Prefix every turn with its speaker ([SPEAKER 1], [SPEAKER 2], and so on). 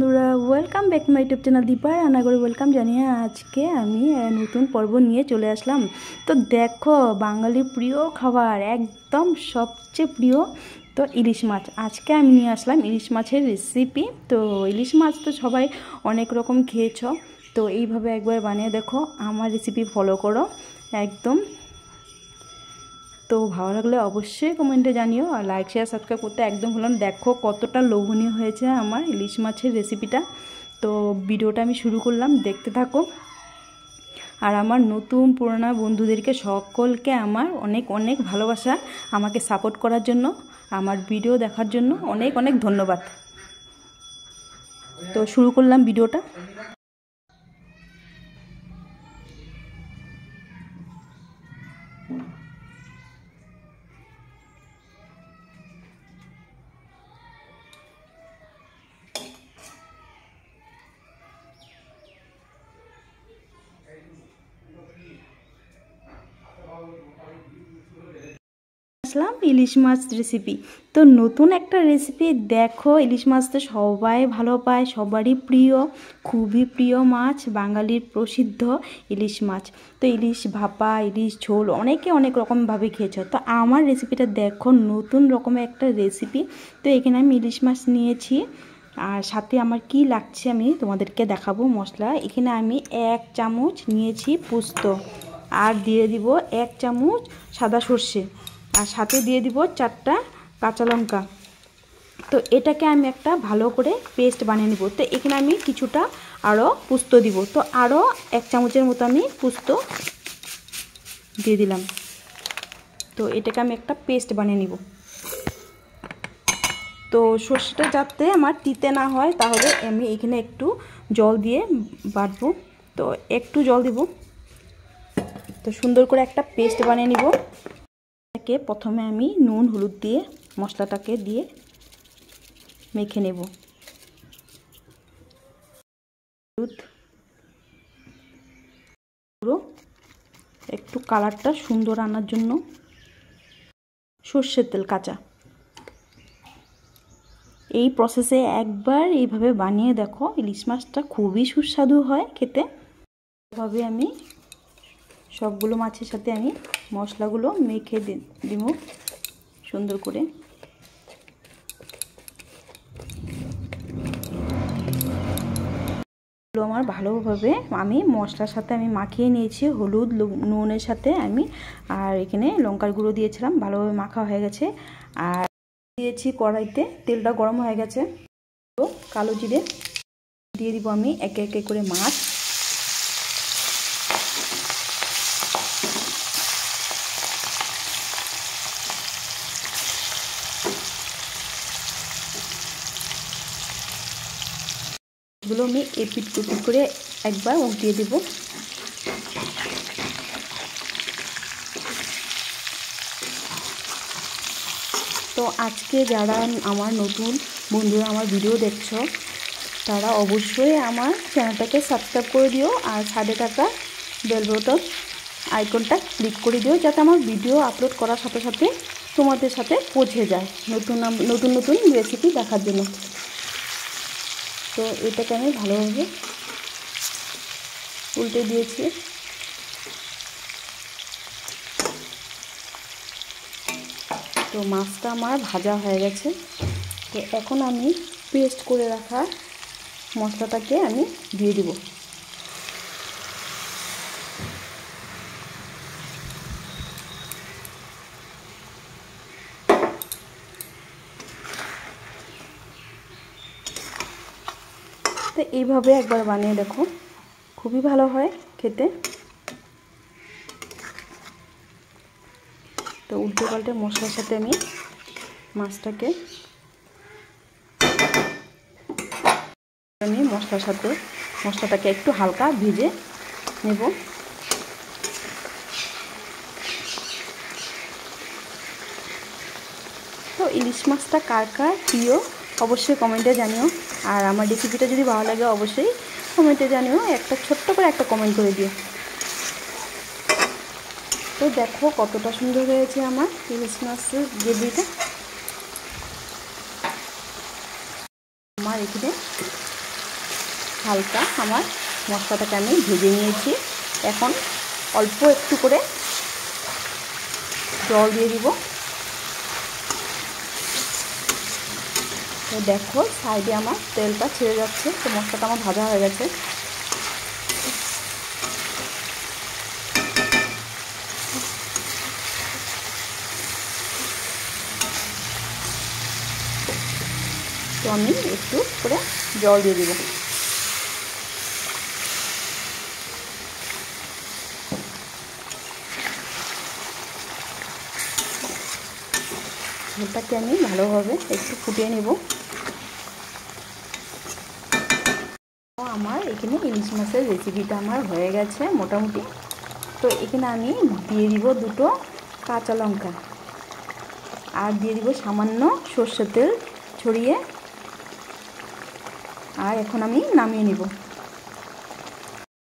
[SPEAKER 1] বন্ধুরা, welcome back to my YouTube channel Deepa রান্নাঘরে। Welcome জানিয়ে আজকে আমি নতুন পর্ব নিয়ে চলে আসলাম। তো দেখো, বাঙালির প্রিয় খাবার, একদম সবচেয়ে প্রিয় তো ইলিশ মাছ। আজকে আমি নিয়ে আসলাম ইলিশ মাছের রেসিপি। তো ইলিশ মাছ তো সবাই অনেক রকম খেয়েছ, তো এইভাবে একবার বানিয়ে দেখো, আমার রেসিপি ফলো করো একদম। তো ভালো লাগলে অবশ্যই কমেন্টে জানিও, আর লাইক শেয়ার সাবস্ক্রাইব করতে একদম ভুলো না। দেখো কতটা লোভনীয় হয়েছে আমার ইলিশ মাছের রেসিপিটা। তো ভিডিওটা আমি শুরু করলাম, দেখতে থাকো। আর আমার নতুন পুরোনো বন্ধুদেরকে সকলকে আমার অনেক অনেক ভালোবাসা, আমাকে সাপোর্ট করার জন্য, আমার ভিডিও দেখার জন্য অনেক অনেক ধন্যবাদ। তো শুরু করলাম ভিডিওটা। আসলাম ইলিশ মাছ রেসিপি। তো নতুন একটা রেসিপি। দেখো, ইলিশ মাছ তো সবাই ভালো পায়, সবারই প্রিয়, খুবই প্রিয় মাছ, বাঙালির প্রসিদ্ধ ইলিশ মাছ। তো ইলিশ ভাপা, ইলিশ ঝোল অনেকে অনেক রকমভাবে খেয়েছো। তো আমার রেসিপিটা দেখো, নতুন রকমের একটা রেসিপি। তো এখানে আমি ইলিশ মাছ নিয়েছি, আর সাথে আমার কি লাগছে আমি তোমাদেরকে দেখাবো। মশলা এখানে আমি 1 চামচ নিয়েছি পোস্ত, আর দিয়ে দিব 1 চামচ সাদা সর্ষে, আর সাথে দিয়ে দিব 4টা কাঁচা লঙ্কা। তো এটাকে আমি একটা ভালো করে পেস্ট বানিয়ে নিব। তো এখানে আমি কিছুটা আরও পোস্ত দিব। তো আরও 1 চামচের মতো আমি পোস্ত দিয়ে দিলাম। তো এটাকে আমি একটা পেস্ট বানিয়ে নিব। তো সর্ষেটা যাতে আমার তিতে না হয়, তাহলে আমি এখানে একটু জল দিয়ে বাটবো। তো একটু জল দিব। তো সুন্দর করে একটা পেস্ট বানিয়ে নিব। প্রথমে আমি নুন হলুদ দিয়ে মশলাটাকে দিয়ে মেখে নেব। হলুদ পুরো একটু কালারটা সুন্দর আনার জন্য সর্ষের তেল কাঁচা। এই প্রসেসে একবার এইভাবে বানিয়ে দেখো, ইলিশ মাছটা খুবই সুস্বাদু হয় খেতে। এভাবে আমি সবগুলো মাছের সাথে আমি মশলাগুলো মেখে দিব সুন্দর করে। আমার ভালোভাবে আমি মশলার সাথে আমি মাখিয়ে নিয়েছি, হলুদ নুনের সাথে আমি, আর এখানে লঙ্কার গুঁড়ো দিয়েছিলাম, ভালোভাবে মাখা হয়ে গেছে। আর দিয়েছি কড়াইতে, তেলটা গরম হয়ে গেছে। তো কালো জিরে দিয়ে দিব আমি একে একে করে মাছ। এগুলো আমি এপিট কুপিট করে একবার উল্টিয়ে দেব। তো আজকে যারা আমার নতুন বন্ধুরা আমার ভিডিও দেখছো, তারা অবশ্যই আমার চ্যানেলটাকে সাবস্ক্রাইব করে দিও, আর সাথে থাকা বেল বাটন আইকনটা ক্লিক করে দিও, যাতে আমার ভিডিও আপলোড করার সাথে সাথে তোমাদের সাথে পৌঁছে যায় নতুন নতুন নতুন রেসিপি দেখার জন্য। তো এটাকে আমি ভালোভাবে উল্টে দিয়েছি। তো মাছটা আমার ভাজা হয়ে গেছে। তো এখন আমি পেস্ট করে রাখা মশলাটাকে আমি দিয়ে দিব। তো এইভাবে একবার বানিয়ে দেখো, খুবই ভালো হয় খেতে। তো উল্টে পাল্টে মশলার সাথে আমি মাছটাকে মশলার সাথে মশলাটাকে একটু হালকা ভেজে নেব। তো ইলিশ মাছটা কার কার প্রিয় অবশ্যই কমেন্টে জানিও, আর আমার রেসিপিটা যদি ভালো লাগে অবশ্যই কমেন্টে জানিও, একটা ছোট্ট করে একটা কমেন্ট করে দিও। তো দেখো কতটা সুন্দর হয়েছে আমার ইলিশ মাছের গ্রেভিটা। আমার এখানে হালকা আমার মশলাটাকে আমি ভেজে নিয়েছি। এখন অল্প একটু করে জল দিয়ে দিব। তো দেখো সাইডে আমার তেলটা ছেড়ে যাচ্ছে, তো মশলাটা আমার ভাজা হয়ে গেছে। তো আমি একটু করে জল দিয়ে দিব। ঝোলটাকে আমি ভালোভাবে একটু ফুটিয়ে নেব। আমার এখানে ইলিশ মাছের রেসিপিটা আমার হয়ে গেছে মোটামুটি। তো এখানে আমি দিয়ে দিব 2টো কাঁচা লঙ্কা, আর দিয়ে দিব সামান্য সরষের তেল ছড়িয়ে। আর এখন আমি নামিয়ে নিব।